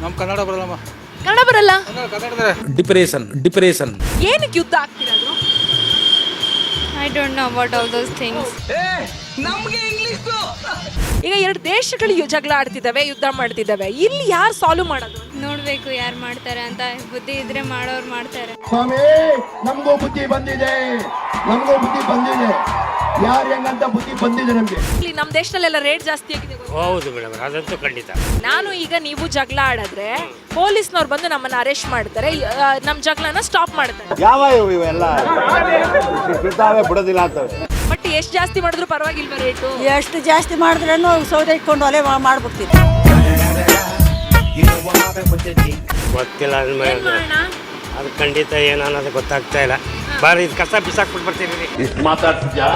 ನಮ್ಮ ಕನ್ನಡ ಬರಲ್ಲಮ್ಮ. ಕನ್ನಡ ಬರಲ್ಲ. ಡಿಪ್ರೆಷನ್ ಏನಕ್ಕೆ ಯುದ್ಧ ಆಗ್ತಿರೋದು? I don't know about all those things. ಈಗ ಎರಡು ದೇಶಗಳು ಜಗಳ ಆಡ್ತಿದ್ದಾವೆ, ಯುದ್ಧ ಮಾಡ್ತಿದ್ದಾವೆ. ಇಲ್ಲಿ ಯಾರು ಸಾಲ್ವ್ ಮಾಡೋದು? ನೋಡ್ಬೇಕು ಯಾರು ಮಾಡ್ತಾರೆ ಅಂತ. ಬುದ್ಧಿ ಇದ್ರೆ ಮಾಡೋರು ಮಾಡ್ತಾರೆ. ಸ್ವಾಮಿ, ನಮಗೂ ಬುದ್ಧಿ ಬಂದಿದೆ, ಯಾರು ಹೆಂಗಂತ ಬುದ್ಧಿ ಬಂದಿದೆ ನಮ್ಗೆ. ಇಲ್ಲಿ ನಮ್ಮ ದೇಶದಲ್ಲೆಲ್ಲ ರೇಟ್ ಜಾಸ್ತಿ ಆಗಿದೆ ಗೊತ್ತಾ? ಹೌದು ಮೇಡಮ್, ಅದಂತೂ ಖಂಡಿತ. ನಾನು ಈಗ ನೀವು ಜಗಳ ಆಡಿದ್ರೆ ಪೊಲೀಸ್ನವ್ರು ಬಂದು ನಮ್ಮನ್ನ ಅರೆಸ್ಟ್ ಮಾಡ್ತಾರೆ, ನಮ್ಮ ಜಗಳನ ಸ್ಟಾಪ್ ಮಾಡ್ತಾರೆ. ಯಾವ ಇವೆಲ್ಲ ಬಿಡೋದಿಲ್ಲ ಅಂತವೆ. ಬಟ್ ಎಷ್ಟು ಜಾಸ್ತಿ ಮಾಡಿದ್ರು ಪರವಾಗಿಲ್ವಾ ರೇಟು? ಎಷ್ಟು ಜಾಸ್ತಿ ಮಾಡಿದ್ರೇನು ಸೌದೆ ಇಟ್ಕೊಂಡು ಒಲೆ ಮಾಡ್ಬಿಡ್ತೀವಿ. ಗೊತ್ತಿಲ್ಲ ಅದು ಖಂಡಿತ ಏನು ಅನ್ನೋದು ಗೊತ್ತಾಗ್ತಾ ಇಲ್ಲ. ಬಾರಿ ಇದು ಕಸ ಬಿಸಾಕ್ಬಿಟ್ಟು ಬರ್ತೀನಿ. ಇಷ್ಟು ಮಾತಾಡ್ತಿದ್ಯಾ?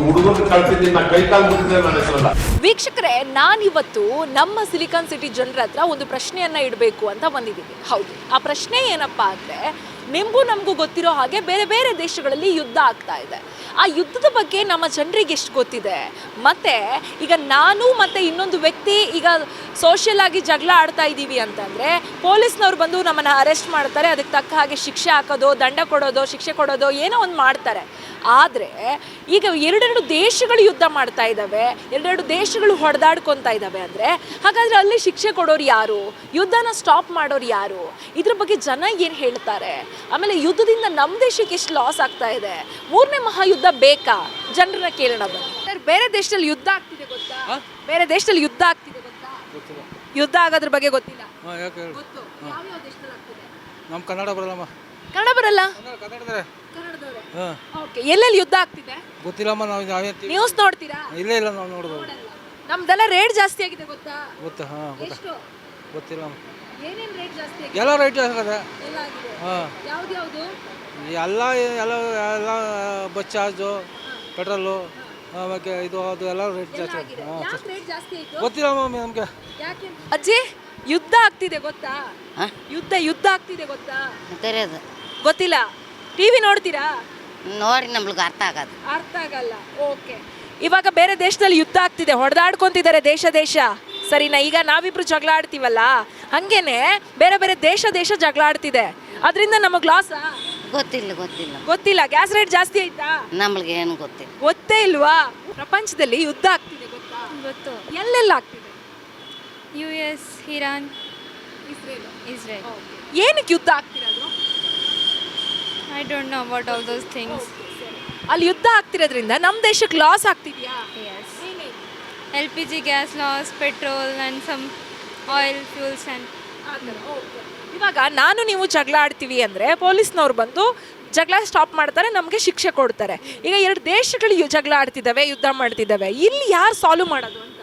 ಹುಡುಗರು ಕಳ್ತಿದ್ದೀನಿ, ನಾ ಕೈ ಕಾಲು ಮುಟ್ಟಿದ್ರೆ ನನ್ನ ಹೆಸರಲ್ಲ. ವೀಕ್ಷಕರೇ, ನಾನಿವತ್ತು ನಮ್ಮ ಸಿಲಿಕಾನ್ ಸಿಟಿ ಜನರ ಹತ್ರ ಒಂದು ಪ್ರಶ್ನೆಯನ್ನ ಇಡಬೇಕು ಅಂತ ಬಂದಿದ್ದೀವಿ. ಹೌದು, ಆ ಪ್ರಶ್ನೆ ಏನಪ್ಪಾ ಅಂದ್ರೆ, ನಿಮಗೂ ನಮಗೂ ಗೊತ್ತಿರೋ ಹಾಗೆ ಬೇರೆ ಬೇರೆ ದೇಶಗಳಲ್ಲಿ ಯುದ್ಧ ಆಗ್ತಾ ಇದೆ. ಆ ಯುದ್ಧದ ಬಗ್ಗೆ ನಮ್ಮ ಜನರಿಗೆ ಎಷ್ಟು ಗೊತ್ತಿದೆ? ಮತ್ತೆ ಈಗ ನಾನು ಮತ್ತೆ ಇನ್ನೊಂದು ವ್ಯಕ್ತಿ ಈಗ ಸೋಷಿಯಲ್ ಆಗಿ ಜಗಳ ಆಡ್ತಾ ಇದ್ದೀವಿ ಅಂತಂದರೆ ಪೊಲೀಸ್ನವ್ರು ಬಂದು ನಮ್ಮನ್ನು ಅರೆಸ್ಟ್ ಮಾಡ್ತಾರೆ. ಅದಕ್ಕೆ ತಕ್ಕ ಹಾಗೆ ಶಿಕ್ಷೆ ಹಾಕೋದು, ದಂಡ ಕೊಡೋದು, ಶಿಕ್ಷೆ ಕೊಡೋದು, ಏನೋ ಒಂದು ಮಾಡ್ತಾರೆ. ಆದರೆ ಈಗ ಎರಡೆರಡು ದೇಶಗಳು ಯುದ್ಧ ಮಾಡ್ತಾ ಇದ್ದಾವೆ, ಎರಡೆರಡು ದೇಶಗಳು ಹೊಡೆದಾಡ್ಕೊತಾ ಇದ್ದಾವೆ ಅಂದರೆ ಹಾಗಾದರೆ ಅಲ್ಲಿ ಶಿಕ್ಷೆ ಕೊಡೋರು ಯಾರು? ಯುದ್ಧನ ಸ್ಟಾಪ್ ಮಾಡೋರು ಯಾರು? ಇದ್ರ ಬಗ್ಗೆ ಜನ ಏನು ಹೇಳ್ತಾರೆ? ಆಮೇಲೆ ಯುದ್ಧದಿಂದ ನಮ್ಮ ದೇಶಕ್ಕೆ ಎಷ್ಟು ಲಾಸ್ ಆಗ್ತಾ ಇದೆ? ಮೂರನೇ ಮಹಾಯುದ್ಧ ಬೇಕಾ? ಜನರನ್ನ ಕೇಳೋಣ ಬನ್ನಿ. ಸರ್, ಬೇರೆ ದೇಶದಲ್ಲಿ ಯುದ್ಧ ಆಗ್ತಿದೆ ಗೊತ್ತಾ? ಬೇರೆ ದೇಶದಲ್ಲಿ ಯುದ್ಧ ಆಗ್ತಿದೆ ಗೊತ್ತಾ? ಯುದ್ಧ ಆಗೋದ್ರ ಬಗ್ಗೆ ಗೊತ್ತಿಲ್ಲ. ಗೊತ್ತು. ಯಾವ್ಯಾವ ದೇಶದಲ್ಲಿ ಆಗ್ತಿದೆ? ನಮ್ಮ ಕನ್ನಡ ಬರಲ್ಲಮ್ಮ. ಕನ್ನಡ ಬರಲ್ಲ. ಕನ್ನಡದವ್ರೆ. ಕನ್ನಡದವ್ರೆ. ಹಾಂ, ಓಕೆ. ಎಲ್ಲೆಲ್ಲಿ ಯುದ್ಧ ಆಗ್ತಿದೆ? ಗೊತ್ತಿಲ್ಲಮ್ಮ. ನಾವು ನ್ಯೂಸ್ ನೋಡ್ತೀರಾ? ಇಲ್ಲ ನಾವು ನೋಡ್ಬೋದು. ನಮ್ದೆಲ್ಲ ರೇಟ್ ಜಾಸ್ತಿ ಆಗಿದೆ ಗೊತ್ತಾ? ಗೊತ್ತಾ? ಹಾಂ, ಎಷ್ಟು? ಗೊತ್ತಿಲ್ಲಮ್ಮ. ಏನೇನು ರೇಟ್ ಜಾಸ್ತಿ ಆಗಿದೆ? ಎಲ್ಲ ರೈಟ್ ಆಗದೆ. ಎಲ್ಲ ಆಗಿದೆ. ಹಾಂ, ಯಾವ್ದು? ಎಲ್ಲ ಎಲ್ಲ ಎಲ್ಲ ಬಸ್ ಚಾರ್ಜು, ಪೆಟ್ರೋಲು, ಆಮೇಲೆ ಇದು ಅದು ಎಲ್ಲ ರೇಟ್ ಜಾಸ್ತಿ ಆಗಿದೆ. ಹಾಂ, ಯಾಕೆ ರೇಟ್ ಜಾಸ್ತಿ ಆಯ್ತು? ಗೊತ್ತಿಲ್ಲಮ್ಮ ನಮಗೆ. ಯಾಕೆ? ಅಜ್ಜಿ, ಯುದ್ಧ ಆಗ್ತಿದೆ ಗೊತ್ತಾ? ಯುದ್ಧ ಆಗ್ತಿದೆ ಗೊತ್ತಾ? ಗೊತ್ತಿಲ್ಲ. ಟಿವಿ ನೋಡ್ತೀರಾ? ನೋಡಿ ನಮ್ಗೆ ಅರ್ಥ ಆಗೋದು. ಅರ್ಥ ಆಗಲ್ಲ. ಓಕೆ. ಇವಾಗ ಬೇರೆ ದೇಶದಲ್ಲಿ ಯುದ್ಧ ಆಗ್ತಿದೆ, ಹೊಡೆದಾಡ್ಕೊಂತಿದ್ದಾರೆ ದೇಶ. ಸರಿನಾ? ಈಗ ನಾವಿಬ್ರು ಜಗಳ ಆಡ್ತೀವಲ್ಲ, ಹಂಗೇನೆ ಬೇರೆ ಬೇರೆ ದೇಶ ಜಗಳ ಆಡ್ತಿದೆ. ಅದರಿಂದ ನಮಗೆ ಲಾಸ್? ಗೊತ್ತಿಲ್ಲ. ಗ್ಯಾಸ್ ರೇಟ್ ಜಾಸ್ತಿ ಆಯ್ತಾ? ನಮ್ಗೆ ಏನು ಗೊತ್ತಿಲ್ಲ. ಗೊತ್ತೇ ಇಲ್ವಾ? ಪ್ರಪಂಚದಲ್ಲಿ ಯುದ್ಧ ಆಗ್ತಿದೆ ಗೊತ್ತಾ? ಗೊತ್ತು. ಎಲ್ಲೆಲ್ಲ ಆಗ್ತಿದೆ? US, Iran, Israel. ಏನಕ್ಕೆ ಯುದ್ಧ ಆಗ್ತಿರೋದು? I don't know about all those things. ಅಲ್ಲಿ ಯುದ್ಧ ಆಗ್ತಿರೋದ್ರಿಂದ ನಮ್ಮ ದೇಶಕ್ಕೆ ಲಾಸ್ ಆಗ್ತಿದ್ಯಾ? Yes. LPG gas loss, petrol and some oil fuels and ಇವಾಗ ನಾನು ನೀವು ಜಗಳ ಆಡ್ತೀವಿ ಅಂದರೆ ಪೊಲೀಸ್ನವ್ರು ಬಂದು ಜಗಳ ಸ್ಟಾಪ್ ಮಾಡ್ತಾರೆ, ನಮಗೆ ಶಿಕ್ಷೆ ಕೊಡ್ತಾರೆ. ಈಗ ಎರಡು ದೇಶಗಳು ಜಗಳ ಆಡ್ತಿದ್ದಾವೆ, ಯುದ್ಧ ಮಾಡ್ತಿದ್ದಾವೆ. ಇಲ್ಲಿ ಯಾರು ಸಾಲ್ವ್ ಮಾಡೋದು ಅಂತ?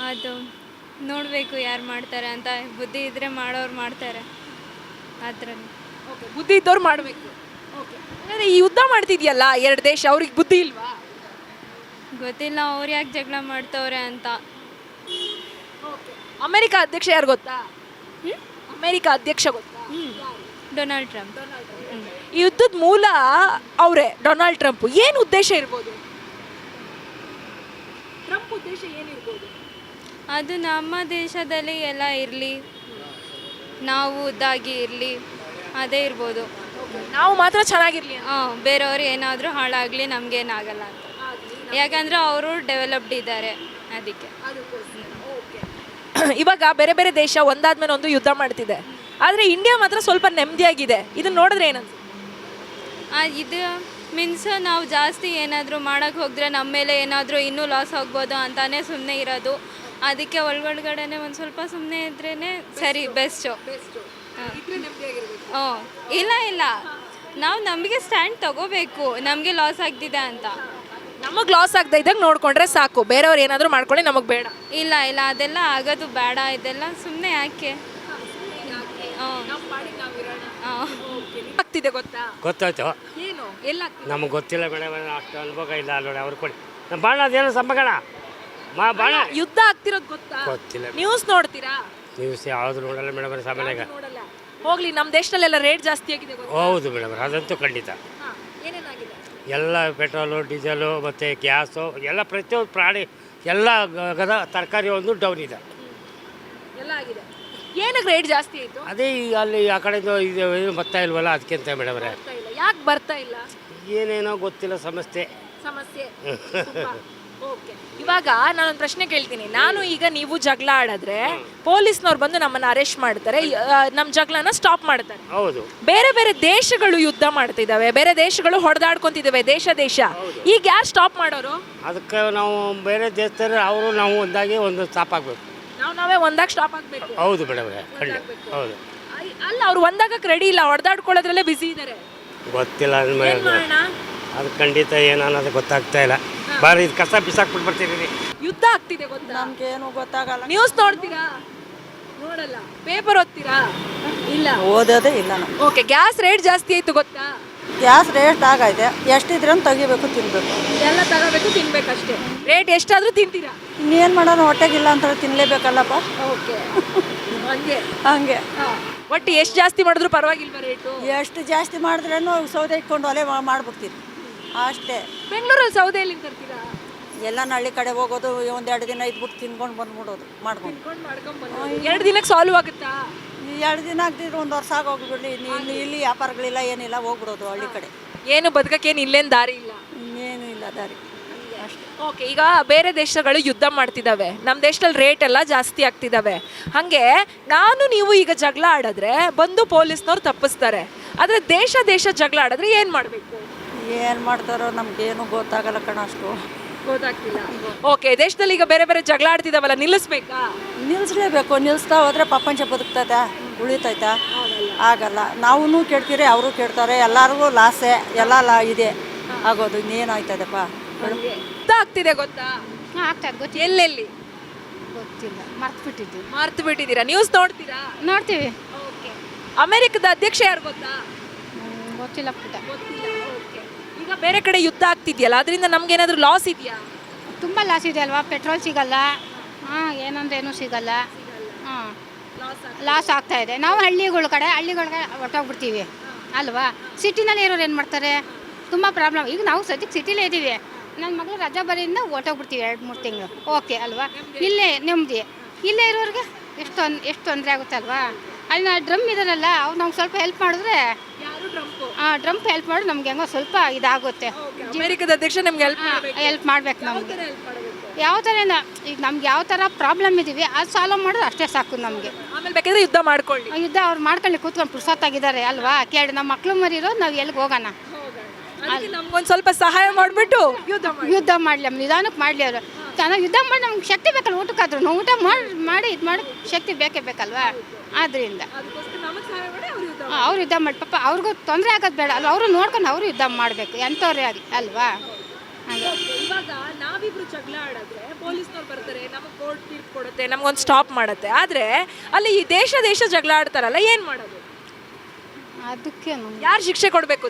ಅದು ನೋಡಬೇಕು ಯಾರು ಮಾಡ್ತಾರೆ ಅಂತ. ಬುದ್ಧಿ ಇದ್ರೆ ಮಾಡೋರು ಮಾಡ್ತಾರೆ. ಅದರಲ್ಲಿ ಬುದ್ಧಿ ಇದ್ದವ್ರು ಮಾಡಬೇಕು. ಅಂದರೆ ಈ ಯುದ್ಧ ಮಾಡ್ತಿದ್ಯಲ್ಲ ಎರಡು ದೇಶ, ಅವ್ರಿಗೆ ಬುದ್ಧಿ ಇಲ್ವಾ? ಗೊತ್ತಿಲ್ಲ ಅವ್ರು ಯಾಕೆ ಜಗಳ ಮಾಡ್ತವ್ರೆ ಅಂತ. ಅಮೆರಿಕ ಅಧ್ಯಕ್ಷ ಯಾರು ಗೊತ್ತಾ? ಅಮೆರಿಕ ಅಧ್ಯಕ್ಷ ಗೊತ್ತಾ? Donald Trump. ಈ ಯುದ್ಧದ ಮೂಲ ಅವರೇ, ಡೊನಾಲ್ಡ್ ಟ್ರಂಪ್. ಏನು ಉದ್ದೇಶ ಇರ್ಬೋದು? ಟ್ರಂಪ್ ಉದ್ದೇಶ ಏನಿರ್ಬೋದು? ಅದು ನಮ್ಮ ದೇಶದಲ್ಲಿ ಎಲ್ಲ ಇರಲಿ, ನಾವು ಇದಾಗಿ ಇರಲಿ, ಅದೇ ಇರ್ಬೋದು. ನಾವು ಮಾತ್ರ ಚೆನ್ನಾಗಿರ್ಲಿ. ಬೇರೆಯವ್ರು ಏನಾದರೂ ಹಾಳಾಗಲಿ ನಮಗೇನಾಗಲ್ಲ ಅಂತ. ಯಾಕಂದರೆ ಅವರು ಡೆವಲಪ್ಡ್ ಇದ್ದಾರೆ, ಅದಕ್ಕೆ. ಇವಾಗ ಬೇರೆ ಬೇರೆ ದೇಶ ಒಂದಾದ್ಮೇಲೆ ಒಂದು ಯುದ್ಧ ಮಾಡ್ತಿದೆ, ಆದರೆ ಇಂಡಿಯಾ ಮಾತ್ರ ಸ್ವಲ್ಪ ನೆಮ್ಮದಿಯಾಗಿದೆ. ಇದನ್ನ ನೋಡಿದ್ರೆ ಏನಂತ? ಇದು ಮೀನ್ಸ್ ನಾವು ಜಾಸ್ತಿ ಏನಾದರೂ ಮಾಡೋಕ್ಕೆ ಹೋದರೆ ನಮ್ಮ ಮೇಲೆ ಏನಾದರೂ ಇನ್ನೂ ಲಾಸ್ ಆಗ್ಬೋದು ಅಂತಾನೆ ಸುಮ್ಮನೆ ಇರೋದು. ಅದಕ್ಕೆ ಒಳಗಡೆನೆ ಒಂದು ಸ್ವಲ್ಪ ಸುಮ್ಮನೆ ಇದ್ರೇ ಸರಿ, ಬೆಸ್ಟು. ಇಲ್ಲ ನಾವು ನಮಗೆ ಸ್ಟ್ಯಾಂಡ್ ತಗೋಬೇಕು, ನಮಗೆ ಲಾಸ್ ಆಗ್ತಿದೆ ಅಂತ. ನಮಗೆ ಲಾಸ್ ಆಗದೆ ಇದ್ದಾಗ ನೋಡ್ಕೊಂಡ್ರೆ ಸಾಕು, ಬೇರೆಯವ್ರು ಏನಾದರೂ ಮಾಡ್ಕೊಳ್ಳಿ, ನಮಗೆ ಬೇಡ. ಇಲ್ಲ ಅದೆಲ್ಲ ಆಗೋದು ಬೇಡ. ಇದೆಲ್ಲ ಸುಮ್ಮನೆ ಯಾಕೆ? ಆಗ್ತಿದೆ ಗೊತ್ತಾ? ಗೊತ್ತಾಯ್ತು. ಏನು ಎಲ್ಲ ನಮಗೆ ಗೊತ್ತಿಲ್ಲ ಮೇಡಮ್, ಅಷ್ಟು ಅನುಭವ ಇಲ್ಲ. ನೋಡಿ ಅವ್ರು ಕೊಡಿ ನಮ್ಮ ಬಾಣ, ಅದೇನು ಸಂಭಗಣ ಬಾಣ. ಯುದ್ಧ ಆಗ್ತಿರೋದು ಗೊತ್ತಾ? ಗೊತ್ತಿಲ್ಲ. ನ್ಯೂಸ್ ನೋಡ್ತೀರಾ? ನ್ಯೂಸ್ ಯಾವುದು ನೋಡಲ್ಲ ಮೇಡಮ್. ಸಮಯದಾಗ ನೋಡಲ್ಲ. ಹೋಗ್ಲಿ, ನಮ್ಮ ದೇಶದಲ್ಲೆಲ್ಲ ರೇಟ್ ಜಾಸ್ತಿ ಆಗಿದೆ ಗೊತ್ತಾ? ಹೌದು ಮೇಡಮ್, ಅದಂತೂ ಖಂಡಿತ. ಏನೇನಾಗಿದೆ? ಎಲ್ಲ ಪೆಟ್ರೋಲು, ಡೀಸೆಲು ಮತ್ತು ಗ್ಯಾಸು ಎಲ್ಲ ಪ್ರತಿಯೊಂದು ಪ್ರಾಣಿ ಎಲ್ಲ ತರಕಾರಿ ಒಂದು ಡೌನ್ ಇದೆ. ಎಲ್ಲ ಆಗಿದೆ. ಏನಕ್ಕೆ ರೇಟ್ ಜಾಸ್ತಿ ಆಯ್ತು? ಅದೇ ಈಗ ಅಲ್ಲಿ ಆ ಕಡೆಯಿಂದ ಇದು ಏನು ಬರ್ತಾ ಇಲ್ವಲ್ಲ ಅದಕ್ಕಿಂತ ಮೇಡಮ್ರೆ. ಯಾಕೆ ಬರ್ತಾ ಇಲ್ಲ? ಏನೇನೋ ಗೊತ್ತಿಲ್ಲ ಸಮಸ್ಯೆ. ಓಕೆ, ಇವಾಗ ನಾನೊಂದು ಪ್ರಶ್ನೆ ಕೇಳ್ತೀನಿ. ನಾನು ಈಗ ನೀವು ಜಗಳ ಆಡಿದ್ರೆ ಪೊಲೀಸ್ನವ್ರು ಬಂದು ನಮ್ಮನ್ನ ಅರೆಸ್ಟ್ ಮಾಡ್ತಾರೆ, ನಮ್ಮ ಜಗಳನ ಸ್ಟಾಪ್ ಮಾಡ್ತಾರೆ. ಹೌದು. ಬೇರೆ ಬೇರೆ ದೇಶಗಳು ಯುದ್ಧ ಮಾಡ್ತಿದ್ದಾವೆ, ಬೇರೆ ದೇಶಗಳು ಹೊಡೆದಾಡ್ಕೊಂತಿದ್ದಾವೆ ದೇಶ. ಈಗ ಯಾರು ಸ್ಟಾಪ್ ಮಾಡೋರು? ಅದಕ್ಕೆ ನಾವು ಬೇರೆ ದೇಶದಲ್ಲಿ ಅವರು ನಾವು ಒಂದಾಗಿ ಒಂದು ಸ್ಟಾಪ್ ಆಗಬೇಕು. ನಾವೇ ಒಂದಾಗಿ ಸ್ಟಾಪ್ ಆಗ್ಬೇಕು. ಹೌದು ಮೇಡಮ್ರೆ, ಹೌದು. ಅಲ್ಲ, ಅವ್ರು ಒಂದಾಗಕ್ಕೆ ರೆಡಿ ಇಲ್ಲ, ಹೊಡೆದಾಡ್ಕೊಳ್ಳೋದ್ರಲ್ಲೇ ಬಿಸಿ ಇದ್ದಾರೆ. ಗೊತ್ತಿಲ್ಲ ಅದು ಖಂಡಿತ ಏನನ್ನೋದು ಗೊತ್ತಾಗ್ತಾ ಇಲ್ಲ. ಬಾರಿ ಇದು ಕಸ ಬಿಸಾಕ್ಬಿಟ್ಟು ಬರ್ತೀರಿ. ಯುದ್ಧ ಆಗ್ತಿದೆ ಗೊತ್ತಾ? ನಮ್ಗೇನು ಗೊತ್ತಾಗಲ್ಲ. ನ್ಯೂಸ್ ನೋಡ್ತೀರಾ? ನೋಡಲ್ಲ. ಪೇಪರ್ ಓದ್ತೀರಾ? ಇಲ್ಲ, ಓದೋದೇ ಇಲ್ಲ ನಾವು. ಓಕೆ, ಗ್ಯಾಸ್ ರೇಟ್ ಜಾಸ್ತಿ ಆಯ್ತು ಗೊತ್ತಾ? ಗ್ಯಾಸ್ ರೇಟ್ ಆಗೈತೆ. ಎಷ್ಟಿದ್ರೂ ತೆಗಿಬೇಕು, ತಿನ್ಬೇಕು. ಎಲ್ಲ ತಗೋಬೇಕು, ತಿನ್ಬೇಕಷ್ಟೇ. ರೇಟ್ ಎಷ್ಟಾದ್ರೂ ತಿಂತೀರಾ? ಇನ್ನೇನು ಮಾಡೋಣ, ಹೊಟ್ಟೆಗಿಲ್ಲ ಅಂತ ತಿನ್ನಲೇಬೇಕಲ್ಲಪ್ಪ. ಓಕೆ, ಹಂಗೆ ಹಂಗೆ ಒಟ್ಟು ಎಷ್ಟು ಜಾಸ್ತಿ ಮಾಡಿದ್ರು ಪರವಾಗಿಲ್ವಾ ರೇಟು? ಎಷ್ಟು ಜಾಸ್ತಿ ಮಾಡಿದ್ರೂ ಸೌದೆ ಇಟ್ಕೊಂಡು ಒಲೆ ಮಾಡ್ಬಿಡ್ತೀರಿ ಅಷ್ಟೇ. ಬೆಂಗಳೂರಲ್ಲಿ ಸೌದೆ ಎಲ್ಲಿಂದ ತರ್ತೀರಾ? ಎಲ್ಲ ಹಳ್ಳಿ ಕಡೆ ಹೋಗೋದು, ಒಂದೆರಡು ದಿನ ಇದ್ಬಿಟ್ಟು ತಿನ್ಕೊಂಡು ಬಂದ್ಬಿಡೋದು ಮಾಡ್ಕೊಂಡು. 2 ದಿನಕ್ಕೆ ಸಾಲ್ವ್ ಆಗುತ್ತಾ? 2 ದಿನ ಆಗ್ತಿದ್ರು 1 ವರ್ಷ ಆಗೋಗ್ಬಿಡ್ಲಿ. ಇಲ್ಲಿ ವ್ಯಾಪಾರಗಳಿಲ್ಲ, ಏನಿಲ್ಲ, ಹೋಗ್ಬಿಡೋದು ಹಳ್ಳಿ ಕಡೆ. ಏನು ಬದುಕಕ್ಕೇನು ಇಲ್ಲೇನು ದಾರಿ ಇಲ್ಲ? ಇನ್ನೇನು ಇಲ್ಲ ದಾರಿ ಅಷ್ಟೇ. ಓಕೆ, ಈಗ ಬೇರೆ ದೇಶಗಳು ಯುದ್ಧ ಮಾಡ್ತಿದ್ದಾವೆ, ನಮ್ಮ ದೇಶದಲ್ಲಿ ರೇಟ್ ಎಲ್ಲ ಜಾಸ್ತಿ ಆಗ್ತಿದ್ದಾವೆ. ಹಾಗೆ ನಾನು ನೀವು ಈಗ ಜಗಳ ಆಡಿದ್ರೆ ಬಂದು ಪೊಲೀಸ್ನವ್ರು ತಪ್ಪಿಸ್ತಾರೆ. ಆದರೆ ದೇಶ ಜಗಳ ಆಡಿದ್ರೆ ಏನು ಮಾಡಬೇಕು? ಏನು ಮಾಡ್ತಾರೋ ನಮ್ಗೇನು ಗೊತ್ತಾಗಲ್ಲ ಕಣ, ಅಷ್ಟು ಗೊತ್ತಾಗ್ತಿಲ್ಲ. ಓಕೆ, ದೇಶದಲ್ಲಿ ಈಗ ಬೇರೆ ಬೇರೆ ಜಗಳ ಆಡ್ತಿದ್ದಾವಲ್ಲ, ನಿಲ್ಲಿಸ್ಬೇಕಾ? ನಿಲ್ಲಿಸ್ಲೇಬೇಕು. ನಿಲ್ಲಿಸ್ತಾ ಹೋದ್ರೆ ಪ್ರಪಂಚ ಬದುಕ್ತೈತಾ, ಉಳಿತೈತಾ? ಆಗಲ್ಲ. ನಾವು ಕೇಳ್ತೀರಿ, ಅವರು ಕೇಳ್ತಾರೆ, ಎಲ್ಲರಿಗೂ ಲಾಸೆ, ಎಲ್ಲ ಇದೆ ಆಗೋದು. ಇನ್ನೇನಾಯ್ತದಪ್ಪ? ಯುದ್ಧ ಆಗ್ತಿದೆ ಗೊತ್ತಾ? ಆಗ್ತದೆ ಗೊತ್ತಿ ಎಲ್ಲೆಲ್ಲಿ ಗೊತ್ತಿಲ್ಲ, ಮರ್ತ್ಬಿಟ್ಟಿದ್ವಿ. ಮರ್ತು ಬಿಟ್ಟಿದ್ದೀರಾ? ನ್ಯೂಸ್ ನೋಡ್ತೀರಾ? ನೋಡ್ತೀವಿ. ಓಕೆ, ಅಮೆರಿಕದ ಅಧ್ಯಕ್ಷ ಯಾರು ಗೊತ್ತಾ? ಗೊತ್ತಿಲ್ಲ ಪುಟ್ಟ. ಗೊತ್ತಿಲ್ಲ. ಓಕೆ, ಈಗ ಬೇರೆ ಕಡೆ ಯುದ್ಧ ಆಗ್ತಿದೆಯಲ್ಲ, ಅದರಿಂದ ನಮ್ಗೇನಾದ್ರೂ ಲಾಸ್ ಇದೆಯಾ? ತುಂಬ ಲಾಸ್ ಇದೆ ಅಲ್ವಾ? ಪೆಟ್ರೋಲ್ ಸಿಗಲ್ಲ, ಏನಂದ್ರೇನು ಸಿಗಲ್ಲ. ಲಾಸ್ ಆಗ್ತಾ ಇದೆ. ನಾವು ಹಳ್ಳಿಗಳಿಗೆ ಹೊರಟೋಗ್ಬಿಡ್ತೀವಿ ಅಲ್ವಾ? ಸಿಟಿನಲ್ಲಿ ಇರೋರು ಏನು ಮಾಡ್ತಾರೆ? ತುಂಬ ಪ್ರಾಬ್ಲಮ್. ಈಗ ನಾವು ಸದ್ಯಕ್ಕೆ ಸಿಟಿಲೇ ಇದ್ದೀವಿ. ನನ್ನ ಮಗಳು ರಜಾ ಬರೆಯಿಂದ ಹೊರಟೋಗ್ಬಿಡ್ತೀವಿ 2-3 ತಿಂಗಳು. ಓಕೆ ಅಲ್ವಾ? ಇಲ್ಲೇ ನೆಮ್ಮದಿ. ಇಲ್ಲೇ ಇರೋರಿಗೆ ಎಷ್ಟು ತೊಂದರೆ ಆಗುತ್ತೆ ಅಲ್ವಾ? ಅಲ್ಲಿ ಡ್ರಮ್ ಇದಾರಲ್ಲ, ಅವ್ರು ನಮ್ಗೆ ಸ್ವಲ್ಪ ಹೆಲ್ಪ್ ಮಾಡಿದ್ರೆ, ಡ್ರಮ್ ಹೆಲ್ಪ್ ಮಾಡಿ ನಮ್ಗೆ ಹೆಂಗೋ ಸ್ವಲ್ಪ ಇದಾಗುತ್ತೆ. ಅಮೆರಿಕದ ಅಧ್ಯಕ್ಷ ನಮ್ಗೆ ಹೆಲ್ಪ್ ಮಾಡ್ಬೇಕು ನಮಗೆ. ಯಾವ ಥರ ಈಗ ನಮ್ಗೆ ಯಾವ ಥರ ಪ್ರಾಬ್ಲಮ್ ಇದೀವಿ ಅದು ಸಾಲ್ವ್ ಮಾಡಿದ್ರೆ ಅಷ್ಟೇ ಸಾಕು ನಮಗೆ. ಆಮೇಲೆ ಬೇಕಾದ್ರೆ ಯುದ್ಧ ಮಾಡ್ಕೊಳ್ಳಿ. ಯುದ್ಧ ಅವ್ರು ಮಾಡ್ಕೊಳ್ಳಿ, ಕೂತ್ಕೊಂಡು ಪುರ್ಸೊತ್ತಾಗಿದ್ದಾರೆ ಅಲ್ವಾ? ಕೇಳಿ ನಮ್ಮ ಮಕ್ಳು ಮರಿರೋ ನಾವು ಎಲ್ಲಿಗೆ ಹೋಗೋಣ? ನಮ್ಗೊಂದು ಸ್ವಲ್ಪ ಸಹಾಯ ಮಾಡಿಬಿಟ್ಟು ಯುದ್ಧ ಮಾಡಲಿ, ನಿಧಾನಕ್ಕೆ ಮಾಡಲಿ. ಅವರು ಚೆನ್ನಾಗಿ ಯುದ್ಧ ಮಾಡಿ ನಮ್ಗೆ ಶಕ್ತಿ ಬೇಕಲ್ಲ, ಊಟಕ್ಕಾದ್ರೂ ನಾವು ಊಟ ಮಾಡಿ ಇದು ಮಾಡಿ ಶಕ್ತಿ ಬೇಕೇ ಬೇಕಲ್ವಾ? ಆದ್ದರಿಂದ ಅವ್ರು ಯುದ್ಧ ಮಾಡಿ, ಪಾಪ ಅವ್ರಿಗೂ ತೊಂದರೆ ಆಗೋದು ಬೇಡ ಅಲ್ವಾ? ಅವರು ನೋಡ್ಕೊಂಡು ಅವರು ಯುದ್ಧ ಮಾಡಬೇಕು, ಎಂಥವ್ರೇ ಆಗಲಿ ಅಲ್ವಾ? ಇವಾಗ ನಾವಿಬ್ರು ಜಗಳ ಆಡಿದ್ರೆ ಪೊಲೀಸ್ನವ್ರು ಬರ್ತಾರೆ, ನಮಗೆ ಕೋರ್ಟ್ ತೀರ್ಪು ಕೊಡುತ್ತೆ, ನಮ್ಗೊಂದು ಸ್ಟಾಪ್ ಮಾಡುತ್ತೆ. ಆದರೆ ಅಲ್ಲಿ ಈ ದೇಶ ಜಗಳ ಆಡ್ತಾರಲ್ಲ, ಏನು ಮಾಡೋದು? ಅದಕ್ಕೆ ಯಾರು ಶಿಕ್ಷೆ ಕೊಡಬೇಕು?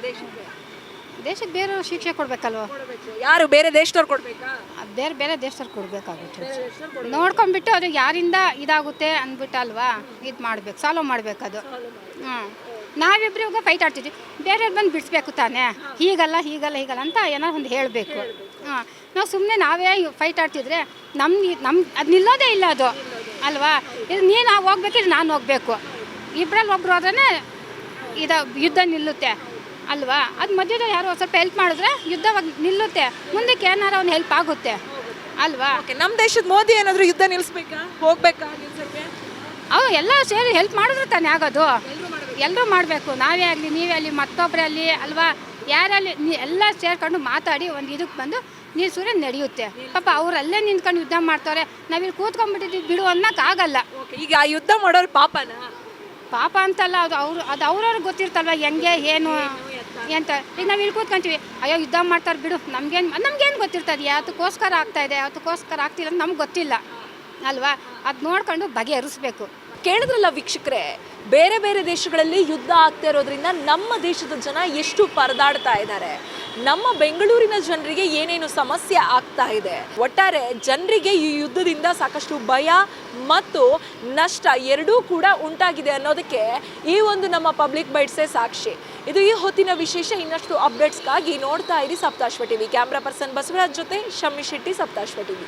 ದೇಶಕ್ಕೆ ಬೇರೆಯವ್ರು ಶಿಕ್ಷೆ ಕೊಡಬೇಕಲ್ವ? ಯಾರು? ಬೇರೆ ದೇಶದವ್ರು ಕೊಡಬೇಕಾ? ಬೇರೆ ದೇಶದವ್ರು ಕೊಡಬೇಕಾಗುತ್ತೆ. ನೋಡ್ಕೊಂಡ್ಬಿಟ್ಟು ಅದು ಯಾರಿಂದ ಇದಾಗುತ್ತೆ ಅಂದ್ಬಿಟ್ಟು ಅಲ್ವಾ ಇದು ಮಾಡಬೇಕು, ಸಾಲ್ವ್ ಮಾಡಬೇಕು ಅದು. ನಾವಿಬ್ರಿಗೂ ಫೈಟ್ ಆಡ್ತಿದ್ವಿ, ಬೇರೆಯವ್ರು ಬಂದು ಬಿಡಿಸ್ಬೇಕು ತಾನೇ. ಹೀಗಲ್ಲ ಅಂತ ಏನಾರು ಒಂದು ಹೇಳಬೇಕು. ನಾವು ಸುಮ್ಮನೆ ನಾವೇ ಫೈಟ್ ಆಡ್ತಿದ್ರೆ ಅದು ನಿಲ್ಲೋದೇ ಇಲ್ಲ ಅದು ಅಲ್ವಾ? ಇದು ನೀನು ಹೋಗ್ಬೇಕಿದ್ರೆ ನಾನು ಹೋಗಬೇಕು, ಇಬ್ಬರಲ್ಲಿ ಒಬ್ರು ಹೋದ್ರೆ ಯುದ್ಧ ನಿಲ್ಲುತ್ತೆ ಅಲ್ವಾ? ಅದು ಮಧ್ಯದಲ್ಲಿ ಯಾರು ಸ್ವಲ್ಪ ಹೆಲ್ಪ್ ಮಾಡಿದ್ರೆ ಯುದ್ಧವಾಗಿ ನಿಲ್ಲುತ್ತೆ, ಮುಂದಕ್ಕೆ ಏನಾರು ಒಂದು ಹೆಲ್ಪ್ ಆಗುತ್ತೆ ಅಲ್ವಾ? ನಮ್ಮ ದೇಶದ ಮೋದಿ ಏನಾದರೂ ಯುದ್ಧ ನಿಲ್ಲಿಸ್ಬೇಕಾ, ಹೋಗ್ಬೇಕಾ ನಿಲ್ಸಕ್ಕೆ? ಎಲ್ಲ ಸೇರಿ ಹೆಲ್ಪ್ ಮಾಡಿದ್ರೆ ತಾನೇ ಆಗೋದು. ಎಲ್ಲರೂ ಮಾಡಬೇಕು, ನಾವೇ ಆಗಲಿ ನೀವೇ ಆಗಲಿ ಮತ್ತೊಬ್ಬರೇ ಆಗಲಿ ಅಲ್ವಾ? ಯಾರಲ್ಲಿ ಎಲ್ಲ ಸೇರ್ಕೊಂಡು ಮಾತಾಡಿ ಒಂದು ಇದಕ್ಕೆ ಬಂದು ನಿಲ್ಸಿದ್ರೆ ನಡೆಯುತ್ತೆ. ಪಾಪ ಅವರಲ್ಲೇ ನಿಂತ್ಕೊಂಡು ಯುದ್ಧ ಮಾಡ್ತಾರೆ, ನಾವಿಲ್ಲಿ ಕೂತ್ಕೊಂಡ್ಬಿಟ್ಟಿದ್ದೀವಿ ಬಿಡು ಅನ್ನೋಕ್ಕಾಗಲ್ಲ. ಈಗ ಆ ಯುದ್ಧ ಮಾಡೋರು ಪಾಪ ಅಂತಲ್ಲ, ಅದು ಅವ್ರವ್ರಿಗೆ ಗೊತ್ತಿರ್ತಲ್ವ ಹೆಂಗೆ ಏನು ಅಂತ. ಈಗ ನಾವು ಇಲ್ಲಿ ಕೂತ್ಕೊಂತೀವಿ, ಅಯ್ಯೋ ಯುದ್ಧ ಮಾಡ್ತಾರೆ ಬಿಡು, ನಮ್ಗೇನು ಗೊತ್ತಿರ್ತದೆ ಯಾತಕ್ಕೋಸ್ಕರ ಆಗ್ತಾಯಿದೆ ಯಾತಕ್ಕೋಸ್ಕರ ಆಗ್ತಿಲ್ಲ ಅಂತ ನಮ್ಗೆ ಗೊತ್ತಿಲ್ಲ ಅಲ್ವಾ? ಅದು ನೋಡ್ಕೊಂಡು ಬಗೆಹರಿಸ್ಬೇಕು. ಕೇಳಿದ್ರಲ್ಲ ವೀಕ್ಷಕರೇ, ಬೇರೆ ಬೇರೆ ದೇಶಗಳಲ್ಲಿ ಯುದ್ಧ ಆಗ್ತಾ ಇರೋದ್ರಿಂದ ನಮ್ಮ ದೇಶದ ಜನ ಎಷ್ಟು ಪರದಾಡ್ತಾ ಇದ್ದಾರೆ, ನಮ್ಮ ಬೆಂಗಳೂರಿನ ಜನರಿಗೆ ಏನೇನು ಸಮಸ್ಯೆ ಆಗ್ತಾ ಇದೆ. ಒಟ್ಟಾರೆ ಜನರಿಗೆ ಈ ಯುದ್ಧದಿಂದ ಸಾಕಷ್ಟು ಭಯ ಮತ್ತು ನಷ್ಟ ಎರಡೂ ಕೂಡ ಉಂಟಾಗಿದೆ ಅನ್ನೋದಕ್ಕೆ ಈ ಒಂದು ನಮ್ಮ ಪಬ್ಲಿಕ್ ಬೈಟ್ಸೇ ಸಾಕ್ಷಿ. ಇದು ಈ ಹೊತ್ತಿನ ವಿಶೇಷ. ಇನ್ನಷ್ಟು ಅಪ್ಡೇಟ್ಸ್ಗಾಗಿ ನೋಡ್ತಾ ಇರಿ Saptashwa TV. Camera person Basavaraj ಜೊತೆ ಶಮ್ಮಿ ಶೆಟ್ಟಿ, ಸಪ್ತಾಶ್ವ ಟಿವಿ.